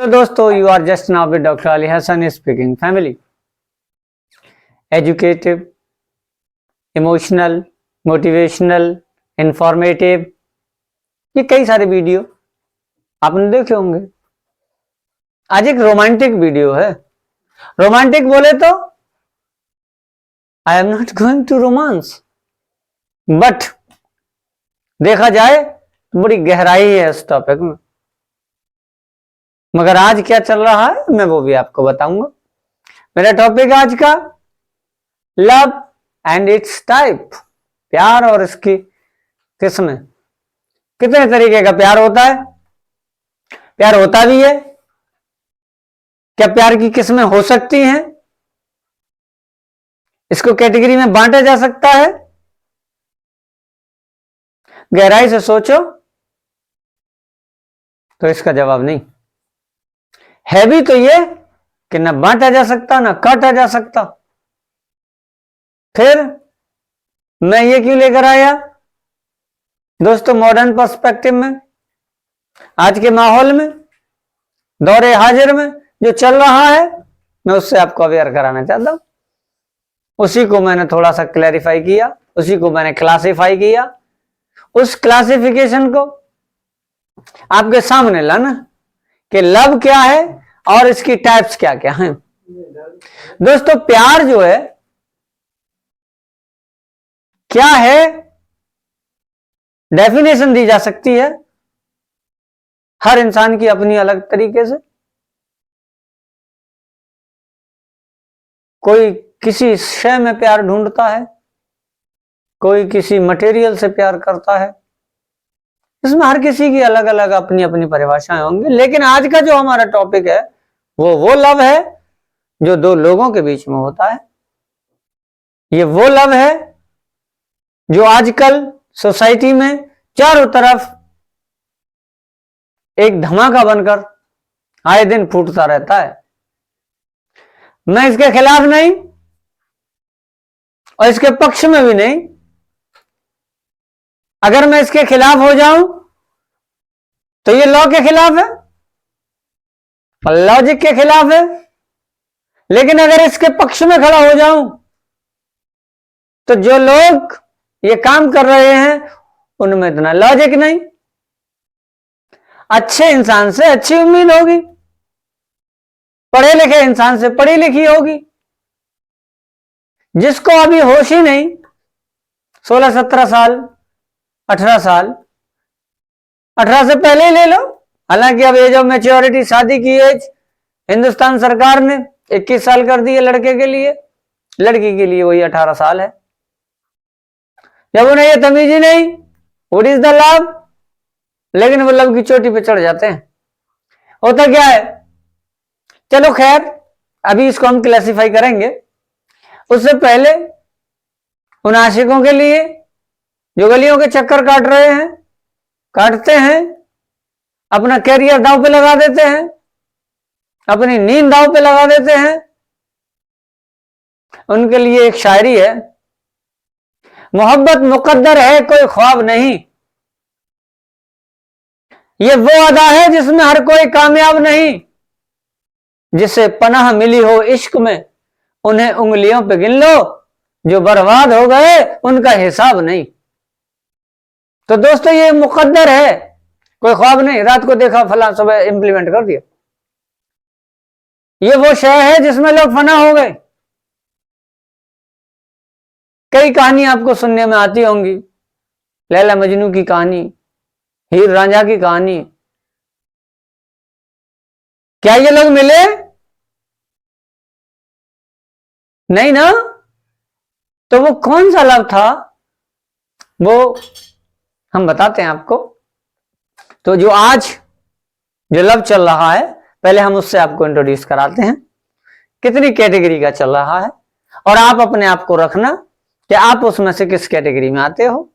तो दोस्तों, you are just now with doctor Ali Hasan speaking. Family, educative, emotional, motivational, informative, ये कई सारे वीडियो आपने देखे होंगे। आज एक रोमांटिक वीडियो है। रोमांटिक बोले तो I am not going to romance, but देखा जाए तो बड़ी गहराई है इस टॉपिक में। मगर आज क्या चल रहा है मैं वो भी आपको बताऊंगा। मेरा टॉपिक आज का लव एंड इट्स टाइप, प्यार और इसकी किस्में। कितने तरीके का प्यार होता है, प्यार होता भी है क्या, प्यार की किस्में हो सकती हैं, इसको कैटेगरी में बांटा जा सकता है। गहराई से सोचो तो इसका जवाब नहीं है। भी तो ये कि ना बांटा जा सकता ना काटा जा सकता। फिर मैं ये क्यों लेकर आया दोस्तों? मॉडर्न पर्सपेक्टिव में, आज के माहौल में, दौरे हाजिर में जो चल रहा है, मैं उससे आपको अवेयर कराना चाहता हूं। उसी को मैंने थोड़ा सा क्लैरिफाई किया, उसी को मैंने क्लासिफाई किया। उस क्लासिफिकेशन को आपके सामने लाना कि लव क्या है और इसकी टाइप्स क्या क्या हैं। दोस्तों, प्यार जो है क्या है, डेफिनेशन दी जा सकती है हर इंसान की अपनी अलग तरीके से। कोई किसी शय में प्यार ढूंढता है, कोई किसी मटेरियल से प्यार करता है। इसमें हर किसी की अलग अलग अपनी अपनी परिभाषाएं होंगी। लेकिन आज का जो हमारा टॉपिक है वो लव है जो दो लोगों के बीच में होता है। ये वो लव है जो आजकल सोसाइटी में चारों तरफ एक धमाका बनकर आए दिन फूटता रहता है। मैं इसके खिलाफ नहीं और इसके पक्ष में भी नहीं। अगर मैं इसके खिलाफ हो जाऊं तो ये लॉ के खिलाफ है, लॉजिक के खिलाफ है। लेकिन अगर इसके पक्ष में खड़ा हो जाऊं तो जो लोग ये काम कर रहे हैं उनमें इतना लॉजिक नहीं। अच्छे इंसान से अच्छी उम्मीद होगी, पढ़े लिखे इंसान से पढ़ी लिखी होगी। जिसको अभी होश ही नहीं, 16-17 साल, 18 साल, 18 से पहले ही ले लो। हालांकि अब एज ऑफ मैच्योरिटी, शादी की एज हिंदुस्तान सरकार ने 21 साल कर दी है लड़के के लिए, लड़की के लिए वही 18 साल है। जब उन्हें ये तमीज ही नहीं व्हाट इज द लव, लेकिन वो लव की चोटी पे चढ़ जाते हैं। होता क्या है, चलो खैर अभी इसको हम क्लासिफाई करेंगे। उससे पहले उन आशिकों के लिए जो गलियों के चक्कर काट रहे हैं, काटते हैं, अपना कैरियर दांव पे लगा देते हैं, अपनी नींद दांव पे लगा देते हैं, उनके लिए एक शायरी है, मोहब्बत मुकद्दर है कोई ख्वाब नहीं, ये वो अदा है जिसमें हर कोई कामयाब नहीं, जिसे पनाह मिली हो इश्क में उन्हें उंगलियों पे गिन लो, जो बर्बाद हो गए उनका हिसाब नहीं। तो दोस्तों, ये मुकद्दर है कोई ख्वाब नहीं। रात को देखा फला, सुबह इंप्लीमेंट कर दिया। ये वो शय है जिसमें लोग फना हो गए। कई कहानी आपको सुनने में आती होंगी, लैला मजनू की कहानी, हीर रांझा की कहानी। क्या ये लोग मिले? नहीं ना। तो वो कौन सा लव था वो हम बताते हैं आपको। तो जो आज जो लव चल रहा है, पहले हम उससे आपको इंट्रोड्यूस कराते हैं कितनी कैटेगरी का चल रहा है, और आप अपने आप को रखना कि आप उसमें से किस कैटेगरी में आते हो।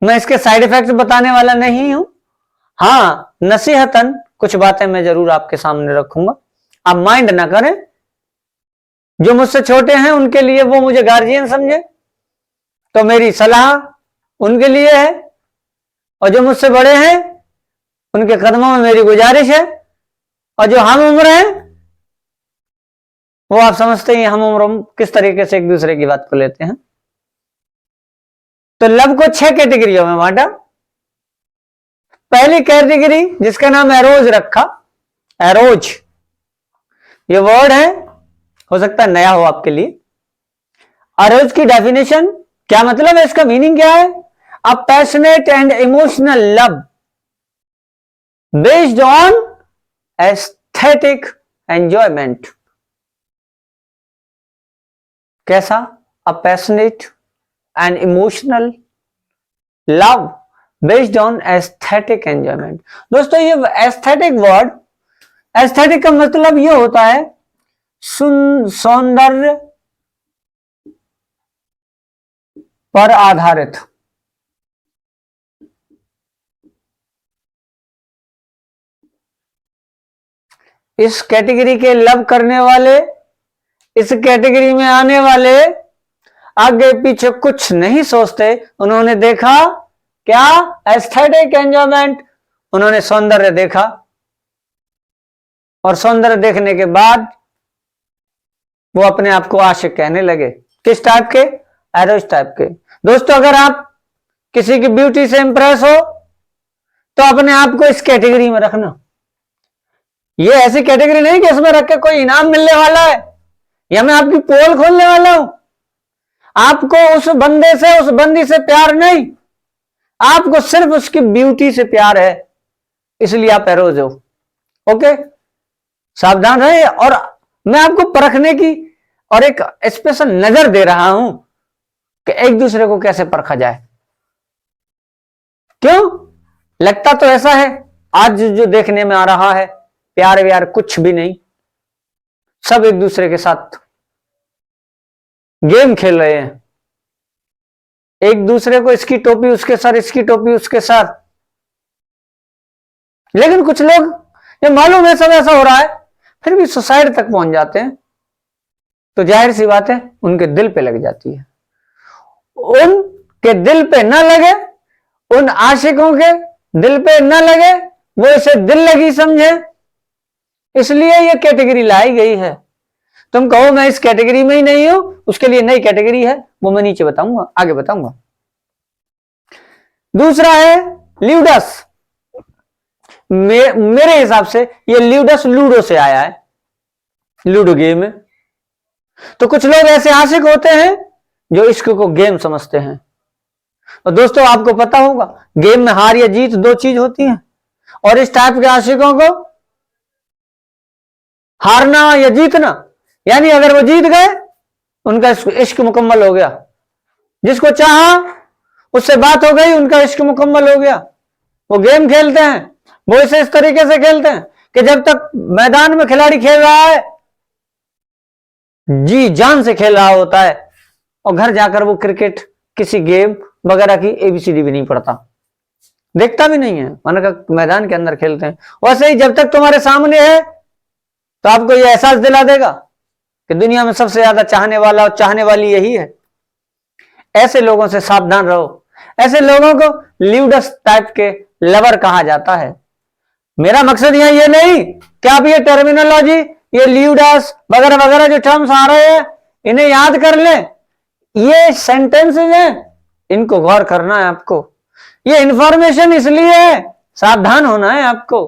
मैं इसके साइड इफेक्ट बताने वाला नहीं हूं। हाँ, नसीहतन कुछ बातें मैं जरूर आपके सामने रखूंगा, आप माइंड ना करें। जो मुझसे छोटे हैं उनके लिए वो मुझे गार्जियन समझे, तो मेरी सलाह उनके लिए है, और जो मुझसे बड़े हैं उनके कदमों में मेरी गुजारिश है। और जो हम उम्र हैं वो आप समझते हैं हम उम्र किस तरीके से एक दूसरे की बात को लेते हैं। तो लव को 6 कैटेगरियों में बांटा। पहली कैटेगरी जिसका नाम एरोज रखा, एरोज ये वर्ड है, हो सकता है नया हो आपके लिए। एरोज की डेफिनेशन क्या मतलब है, इसका मीनिंग क्या है? A passionate and emotional love based on aesthetic enjoyment. कैसा? A passionate and emotional love based on aesthetic enjoyment. दोस्तों ये एस्थेटिक वर्ड, एस्थेटिक का मतलब ये होता है सौंदर्य पर आधारित। इस कैटेगरी के लव करने वाले, इस कैटेगरी में आने वाले आगे पीछे कुछ नहीं सोचते। उन्होंने देखा क्या? Aesthetic enjoyment. उन्होंने सौंदर्य देखा और सौंदर्य देखने के बाद वो अपने आप को आशिक कहने लगे। किस टाइप के? एरोज टाइप के। दोस्तों अगर आप किसी की ब्यूटी से इंप्रेस हो तो अपने आप को इस कैटेगरी में रखना। ये ऐसी कैटेगरी नहीं कि इसमें रख के कोई इनाम मिलने वाला है या मैं आपकी पोल खोलने वाला हूं। आपको उस बंदे से, उस बंदी से प्यार नहीं, आपको सिर्फ उसकी ब्यूटी से प्यार है, इसलिए आप एरोज हो। ओके, सावधान रहे। और मैं आपको परखने की और एक स्पेशल नजर दे रहा हूं कि एक दूसरे को कैसे परखा जाए। क्यों? लगता तो ऐसा है आज जो देखने में आ रहा है प्यार व्यार कुछ भी नहीं, सब एक दूसरे के साथ गेम खेल रहे हैं। एक दूसरे को इसकी टोपी उसके सर, इसकी टोपी उसके सर। लेकिन कुछ लोग ये मालूम है सब ऐसा हो रहा है फिर भी सुसाइड तक पहुंच जाते हैं, तो जाहिर सी बात है उनके दिल पे लग जाती है। उनके दिल पे ना लगे, उन आशिकों के दिल पे ना लगे, वो इसे दिल लगी समझे, इसलिए ये कैटेगरी लाई गई है। तुम कहो मैं इस कैटेगरी में ही नहीं हूं, उसके लिए नई कैटेगरी है, वो मैं नीचे बताऊंगा, आगे बताऊंगा। दूसरा है ल्यूडस। मेरे हिसाब से ये ल्यूडस लूडो से आया है, लूडो गेम है। तो कुछ लोग ऐसे आशिक होते हैं जो इश्क को गेम समझते हैं। और दोस्तों आपको पता होगा गेम में हार या जीत दो चीज होती हैं, और इस टाइप के आशिकों को हारना या जीतना, यानी अगर वो जीत गए उनका इश्क मुकम्मल हो गया, जिसको चाहा उससे बात हो गई, उनका इश्क मुकम्मल हो गया। वो गेम खेलते हैं, वो इसे इस तरीके से खेलते हैं कि जब तक मैदान में खिलाड़ी खेल रहा है जी जान से खेल रहा होता है, और घर जाकर वो क्रिकेट किसी गेम वगैरह की एबीसीडी भी नहीं पढ़ता, देखता भी नहीं है, माना मैदान के अंदर खेलते हैं। वैसे ही जब तक तुम्हारे सामने है तो आपको यह एहसास दिला देगा कि दुनिया में सबसे ज्यादा चाहने वाला और चाहने वाली यही है। ऐसे लोगों से सावधान रहो। ऐसे लोगों को ल्यूडस टाइप के लवर कहा जाता है। मेरा मकसद यहां ये नहीं कि आप ये टर्मिनोलॉजी, ये ल्यूडस वगैरह वगैरह जो टर्म्स आ रहे हैं इन्हें याद कर लें। ये सेंटेंसेस हैं, इनको गौर करना है आपको। ये इंफॉर्मेशन इसलिए है, सावधान होना है आपको।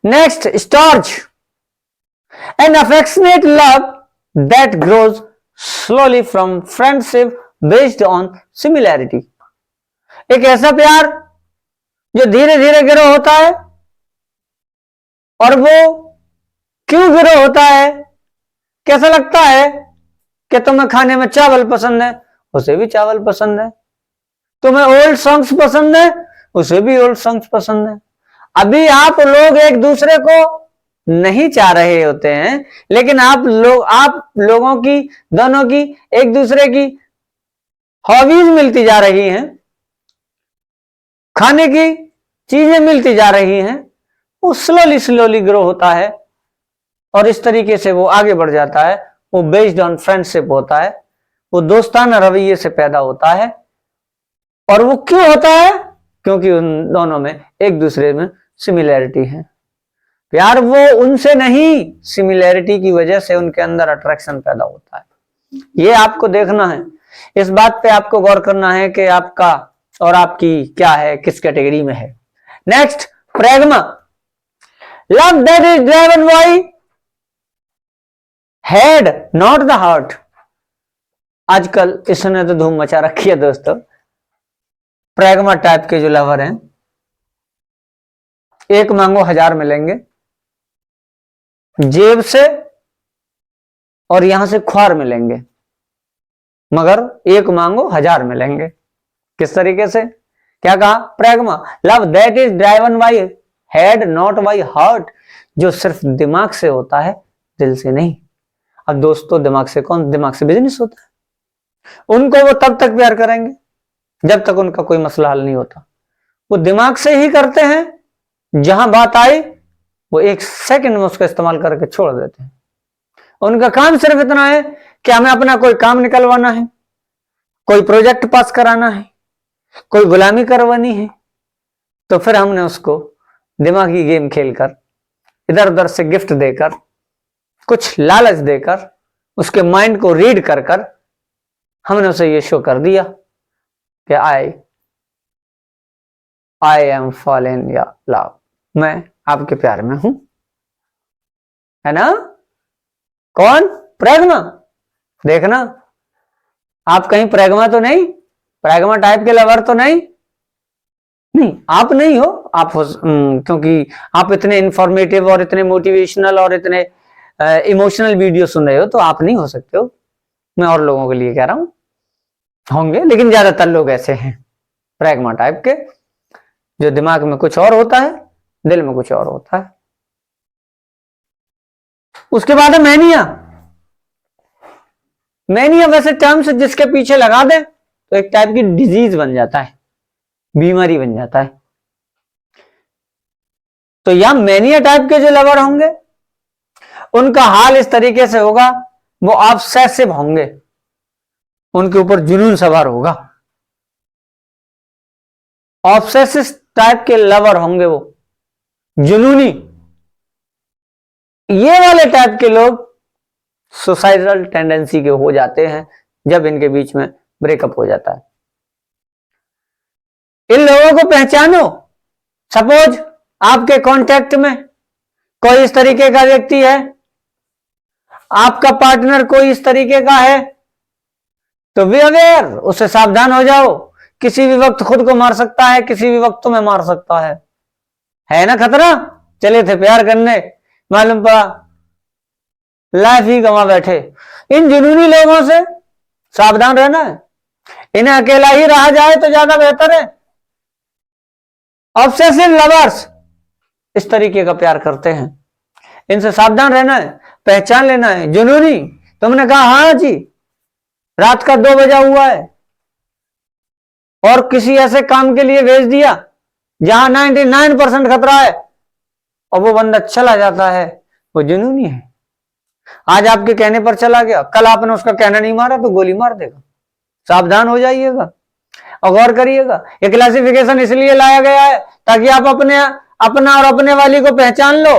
Next, storge, an affectionate love that grows slowly from friendship based on similarity. एक ऐसा प्यार जो धीरे धीरे ग्रो होता है, और वो क्यों ग्रो होता है? कैसा लगता है कि तुम्हें खाने में चावल पसंद है, उसे भी चावल पसंद है। तुम्हें ओल्ड सॉन्ग्स पसंद है, उसे भी ओल्ड सॉन्ग्स पसंद है। अभी आप लोग एक दूसरे को नहीं चाह रहे होते हैं, लेकिन आप लोगों की, दोनों की एक दूसरे की हॉबीज मिलती जा रही हैं, खाने की चीजें मिलती जा रही हैं। वो स्लोली स्लोली ग्रो होता है और इस तरीके से वो आगे बढ़ जाता है। वो बेस्ड ऑन फ्रेंडशिप होता है, वो दोस्ताना रवैये से पैदा होता है। और वो क्यों होता है? क्योंकि उन दोनों में एक दूसरे में सिमिलैरिटी है। प्यार वो उनसे नहीं, सिमिलैरिटी की वजह से उनके अंदर अट्रैक्शन पैदा होता है। ये आपको देखना है, इस बात पे आपको गौर करना है कि आपका और आपकी क्या है, किस कैटेगरी में है। Next, pragma, love that is driven by head not the heart. आजकल इसने तो धूम मचा रखी है दोस्तों। प्रेगमा टाइप के जो लवर हैं, एक मांगो 1000 मिलेंगे, जेब से और यहां से ख्वार मिलेंगे, मगर एक मांगो 1000 मिलेंगे। किस तरीके से, क्या कहा, pragma love that is driven by head not by heart, जो सिर्फ दिमाग से होता है, दिल से नहीं। अब दोस्तों दिमाग से कौन, दिमाग से बिजनेस होता है। उनको वो तब तक प्यार करेंगे जब तक उनका कोई मसला हल नहीं होता। वो दिमाग से ही करते हैं, जहां बात आई वो 1 सेकंड में उसका इस्तेमाल करके छोड़ देते हैं। उनका काम सिर्फ इतना है कि हमें अपना कोई काम निकलवाना है, कोई प्रोजेक्ट पास कराना है, कोई गुलामी करवानी है, तो फिर हमने उसको दिमागी गेम खेलकर, इधर उधर से गिफ्ट देकर, कुछ लालच देकर, उसके माइंड को रीड कर कर हमने उसे ये शो कर दिया कि I am fall in love, मैं आपके प्यार में हूं, है ना। कौन, प्रेगमा। देखना आप कहीं प्रेगमा तो नहीं, प्रेगमा टाइप के लवर तो नहीं, आप नहीं हो, आप हो, क्योंकि आप इतने इंफॉर्मेटिव और इतने मोटिवेशनल और इतने इमोशनल वीडियो सुन रहे हो, तो आप नहीं हो सकते हो। मैं और लोगों के लिए कह रहा हूं, होंगे, लेकिन ज्यादातर लोग ऐसे हैं प्रेगमा टाइप के, जो दिमाग में कुछ और होता है, दिल में कुछ और होता है। उसके बाद है मैनिया। मैनिया वैसे टर्म्स जिसके पीछे लगा दे तो एक टाइप की डिजीज बन जाता है, बीमारी बन जाता है। तो या मैनिया टाइप के जो लवर होंगे उनका हाल इस तरीके से होगा, वो ऑब्सेसिव होंगे, उनके ऊपर जुनून सवार होगा। ऑब्सेसिव टाइप के लवर होंगे वो, जुनूनी। ये वाले टाइप के लोग सुसाइडल टेंडेंसी के हो जाते हैं जब इनके बीच में ब्रेकअप हो जाता है। इन लोगों को पहचानो। सपोज आपके कांटेक्ट में कोई इस तरीके का व्यक्ति है, आपका पार्टनर कोई इस तरीके का है, तो बी अवेयर, उससे सावधान हो जाओ। किसी भी वक्त खुद को मार सकता है, किसी भी वक्त तुम्हें मार सकता है ना खतरा। चले थे प्यार करने, मालूम पड़ा लाइफ ही गंवा बैठे। इन जुनूनी लोगों से सावधान रहना है, इन्हें अकेला ही रहा जाए तो ज्यादा बेहतर है। ऑब्सेसिव लवर्स इस तरीके का प्यार करते हैं, इनसे सावधान रहना है, पहचान लेना है। जुनूनी, तुमने कहा हाँ जी, रात का 2 बजा हुआ है और किसी ऐसे काम के लिए भेज दिया जहां 99% खतरा है और वो बंदा चला जाता है, वो जुनूनी है। आज आपके कहने पर चला गया, कल आपने उसका कहना नहीं मारा तो गोली मार देगा। सावधान हो जाइएगा और गौर करिएगा। ये क्लासिफिकेशन इसलिए लाया गया है ताकि आप अपना और अपने वाली को पहचान लो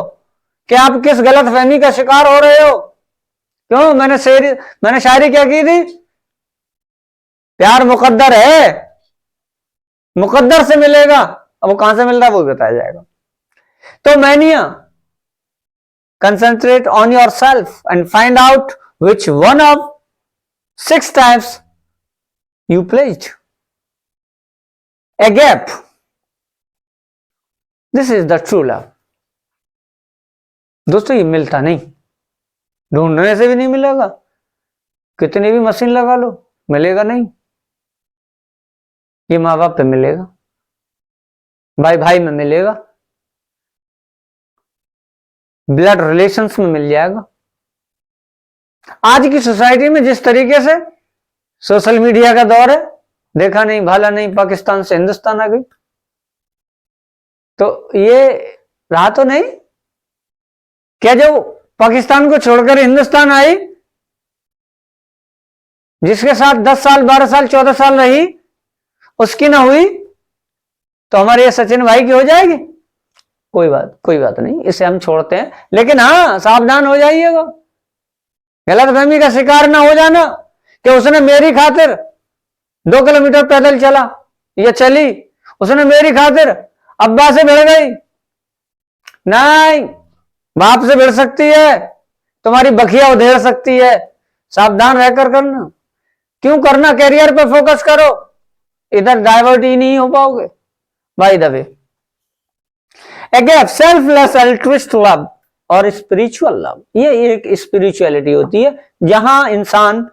कि आप किस गलतफहमी का शिकार हो रहे हो। क्यों, मैंने शायरी क्या की थी, प्यार मुकद्दर है, मुकद्दर से मिलेगा। अब वो कहां से मिल रहा है वो बताया जाएगा। तो mania, concentrate on yourself and find out which one of 6 types you played. A gap. This is the true love. दोस्तों ये मिलता नहीं, ढूंढने से भी नहीं मिलेगा, कितनी भी मशीन लगा लो मिलेगा नहीं। ये माँ बाप पे मिलेगा, भाई भाई में मिलेगा, ब्लड रिलेशंस में मिल जाएगा। आज की सोसाइटी में जिस तरीके से सोशल मीडिया का दौर है, देखा नहीं भाला नहीं, पाकिस्तान से हिंदुस्तान आ गई, तो ये रहा तो नहीं क्या जो पाकिस्तान को छोड़कर हिंदुस्तान आई, जिसके साथ 10 साल 12 साल 14 साल रही, उसकी ना हुई तो हमारे ये सचिन भाई की हो जाएगी? कोई बात नहीं, इसे हम छोड़ते हैं। लेकिन हाँ, सावधान हो जाइएगा, गलतफहमी का शिकार ना हो जाना कि उसने मेरी खातिर 2 किलोमीटर पैदल चला या चली, उसने मेरी खातिर अब्बा से भिड़ गई। नहीं, बाप से भिड़ सकती है, तुम्हारी बखिया उधेड़ सकती है। सावधान रहकर करना। क्यों करना? कैरियर पे फोकस करो, इधर डाइवर्ट ही नहीं हो पाओगे। By the way, again selfless altruist love और स्पिरिचुअल लव, ये एक स्पिरिचुअलिटी होती है जहां इंसान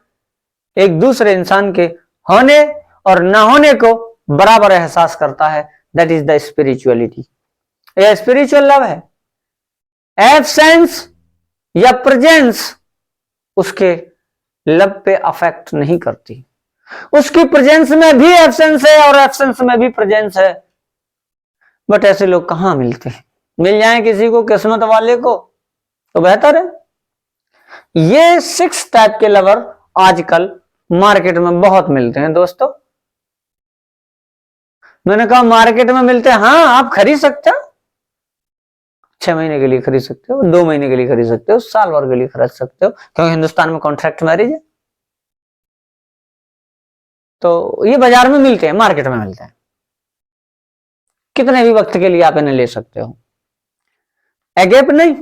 एक दूसरे इंसान के होने और ना होने को बराबर एहसास करता है। That is the spirituality. यह स्पिरिचुअल लव है। एब्सेंस या प्रेजेंस उसके लव पे अफेक्ट नहीं करती। उसकी प्रेजेंस में भी एब्सेंस है और एब्सेंस में भी प्रेजेंस है। बट ऐसे लोग कहां मिलते हैं? मिल जाए किसी को, किस्मत वाले को, तो बेहतर है। ये 6 टाइप के लवर आजकल मार्केट में बहुत मिलते हैं दोस्तों। मैंने कहा मार्केट में मिलते हैं, हाँ आप खरीद सकते हो, 6 महीने के लिए खरीद सकते हो, 2 महीने के लिए खरीद सकते हो, साल भर के लिए खरीद सकते हो, क्योंकि हिंदुस्तान में कॉन्ट्रैक्ट मैरिज है। तो ये बाजार में मिलते हैं, मार्केट में मिलते हैं, कितने भी वक्त के लिए आप इन्हें ले सकते हो। एगेप नहीं,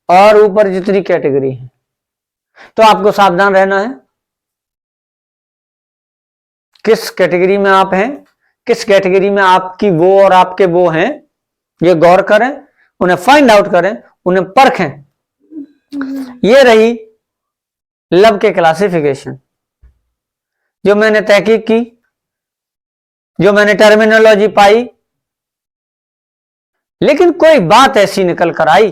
और ऊपर जितनी कैटेगरी है, तो आपको सावधान रहना है किस कैटेगरी में आप हैं, किस कैटेगरी में आपकी वो और आपके वो हैं। ये गौर करें, उन्हें फाइंड आउट करें, उन्हें परखें। ये रही लव के क्लासिफिकेशन जो मैंने तहकीक की, जो मैंने टर्मिनोलॉजी पाई। लेकिन कोई बात ऐसी निकल कर आई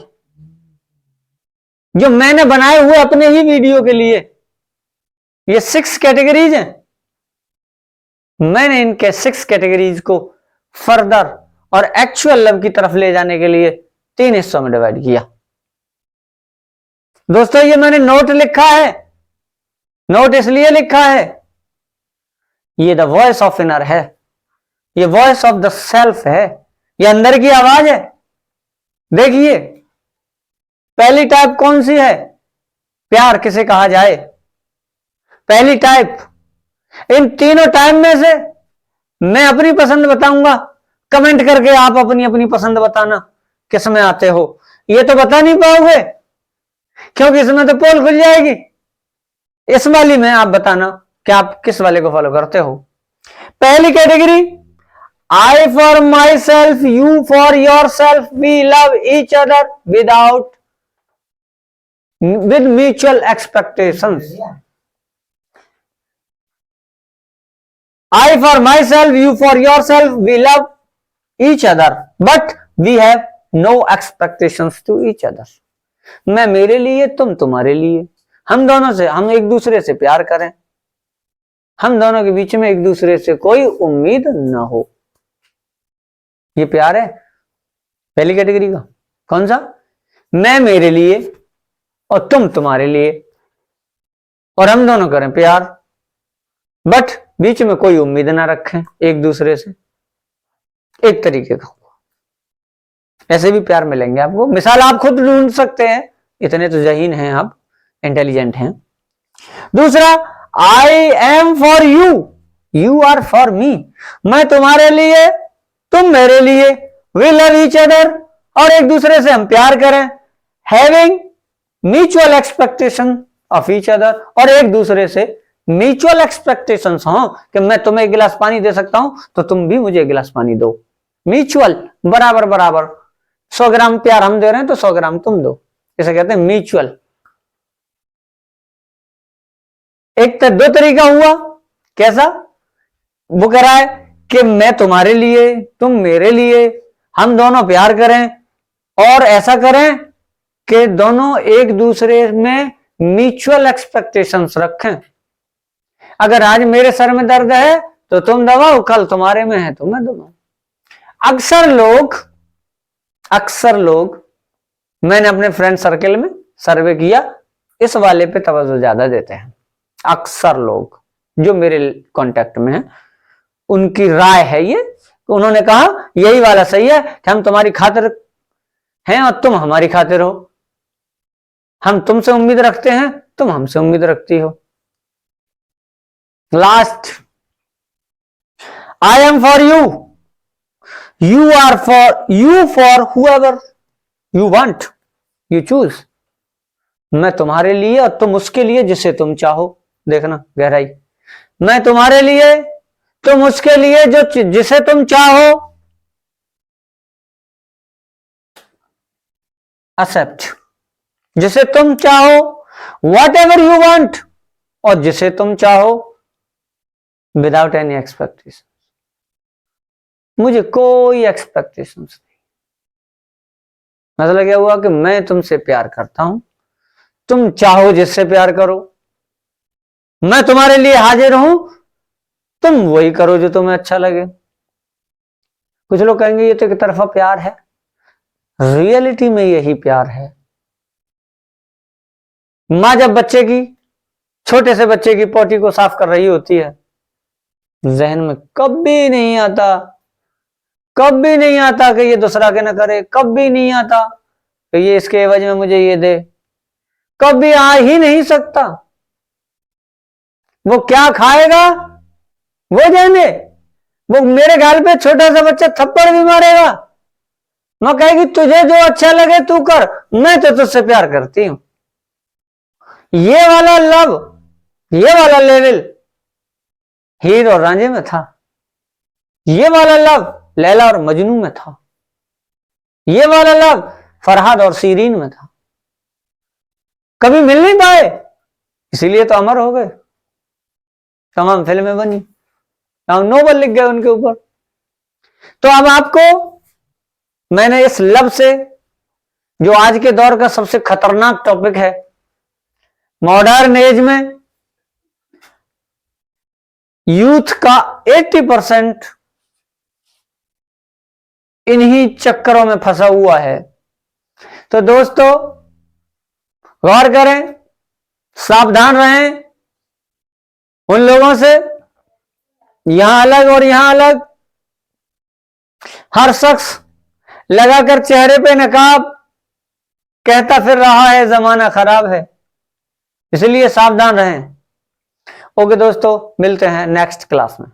जो मैंने बनाए हुए अपने ही वीडियो के लिए, ये 6 कैटेगरीज हैं, मैंने इनके 6 कैटेगरीज को फर्दर और एक्चुअल लव की तरफ ले जाने के लिए 3 हिस्सों में डिवाइड किया। दोस्तों ये मैंने नोट लिखा है, नोट इसलिए लिखा है, ये द वॉइस ऑफ इनर है, ये वॉइस ऑफ द सेल्फ है, ये अंदर की आवाज है। देखिए पहली टाइप कौन सी है? प्यार किसे कहा जाए? पहली टाइप। इन तीनों टाइप में से मैं अपनी पसंद बताऊंगा, कमेंट करके आप अपनी अपनी पसंद बताना किस में आते हो। ये तो बता नहीं पाओगे क्योंकि इसमें तो पोल खुल जाएगी। इस वाली में आप बताना कि आप किस वाले को फॉलो करते हो। पहली category, I for myself, you for yourself, we love each other with mutual expectations. I for myself, you for yourself, we love each other, but we have no expectations to each other. मैं मेरे लिए, तुम तुम्हारे लिए, हम दोनों से, हम एक दूसरे से प्यार करें, हम दोनों के बीच में एक दूसरे से कोई उम्मीद ना हो। ये प्यार है पहली कैटेगरी का। कौन सा? मैं मेरे लिए और तुम तुम्हारे लिए, और हम दोनों करें प्यार, बट बीच में कोई उम्मीद ना रखें एक दूसरे से। एक तरीके का ऐसे भी प्यार मिलेंगे आपको, मिसाल आप खुद ढूंढ सकते हैं, इतने तो जहीन हैं आप, इंटेलिजेंट हैं। दूसरा, I am for you, you are for me, मैं तुम्हारे लिए, तुम मेरे लिए, वी लव ईच अदर, और एक दूसरे से हम प्यार करें, having mutual expectation of each other, और एक दूसरे से म्यूचुअल एक्सपेक्टेशंस हो कि मैं तुम्हें 1 गिलास पानी दे सकता हूं तो तुम भी मुझे 1 गिलास पानी दो। म्यूचुअल, बराबर बराबर, 100 ग्राम प्यार हम दे रहे हैं तो 100 ग्राम तुम दो, इसे कहते हैं म्यूचुअल। एक तो 2 तरीका हुआ, कैसा? वो कह रहा है कि मैं तुम्हारे लिए, तुम मेरे लिए, हम दोनों प्यार करें, और ऐसा करें कि दोनों एक दूसरे में म्यूचुअल एक्सपेक्टेशंस रखें। अगर आज मेरे सर में दर्द है तो तुम दबाओ, कल तुम्हारे में है तो मैं दबाऊं। अक्सर लोग मैंने अपने फ्रेंड सर्कल में सर्वे किया, इस वाले पे तवज्जो ज्यादा देते हैं। अक्सर लोग जो मेरे कांटेक्ट में हैं, उनकी राय है ये, तो उन्होंने कहा यही वाला सही है कि हम तुम्हारी खातिर हैं और तुम हमारी खातिर हो, हम तुमसे उम्मीद रखते हैं, तुम हमसे उम्मीद रखती हो। Last, I am for you, you are for you, for whoever you want, you choose. मैं तुम्हारे लिए और तुम उसके लिए जिसे तुम चाहो। देखना गहराई, मैं तुम्हारे लिए, तुम उसके लिए जो जिसे तुम चाहो। एक्सेप्ट, जिसे तुम चाहो, वॉट एवर यू वांट, और जिसे तुम चाहो विदाउट एनी एक्सपेक्टेशन। मुझे कोई एक्सपेक्टेशन नहीं। मतलब क्या हुआ कि मैं तुमसे प्यार करता हूं, तुम चाहो जिससे प्यार करो, मैं तुम्हारे लिए हाजिर हूं, तुम वही करो जो तुम्हें अच्छा लगे। कुछ लोग कहेंगे ये तो एक तरफा प्यार है, रियलिटी में यही प्यार है। मां जब बच्चे की, छोटे से बच्चे की पोटी को साफ कर रही होती है, जहन में कभी नहीं आता, कभी नहीं आता कि ये दूसरा के न करे, कभी नहीं आता कि ये इसके एवज में मुझे ये दे, कभी आ ही नहीं सकता। वो क्या खाएगा वो जाने, वो मेरे गाल पे छोटा सा बच्चा थप्पड़ भी मारेगा, मैं कहेगी तुझे जो अच्छा लगे तू कर, मैं तो तुझसे प्यार करती हूं। ये वाला लव, ये वाला लेवल हीर और रांझे में था, ये वाला लव लैला और मजनू में था, ये वाला लव फरहाद और सीरीन में था। कभी मिल नहीं पाए, इसीलिए तो अमर हो गए, तमाम फिल्में बनी, नोबल लिख गए उनके ऊपर। तो अब आपको मैंने इस लब से, जो आज के दौर का सबसे खतरनाक टॉपिक है, मॉडर्न एज में यूथ का 80% इन्हीं चक्करों में फंसा हुआ है। तो दोस्तों गौर करें, सावधान रहें उन लोगों से, यहां अलग और यहां अलग, हर शख्स लगाकर चेहरे पे नकाब कहता फिर रहा है जमाना खराब है, इसलिए सावधान रहें। ओके दोस्तों, मिलते हैं नेक्स्ट क्लास में।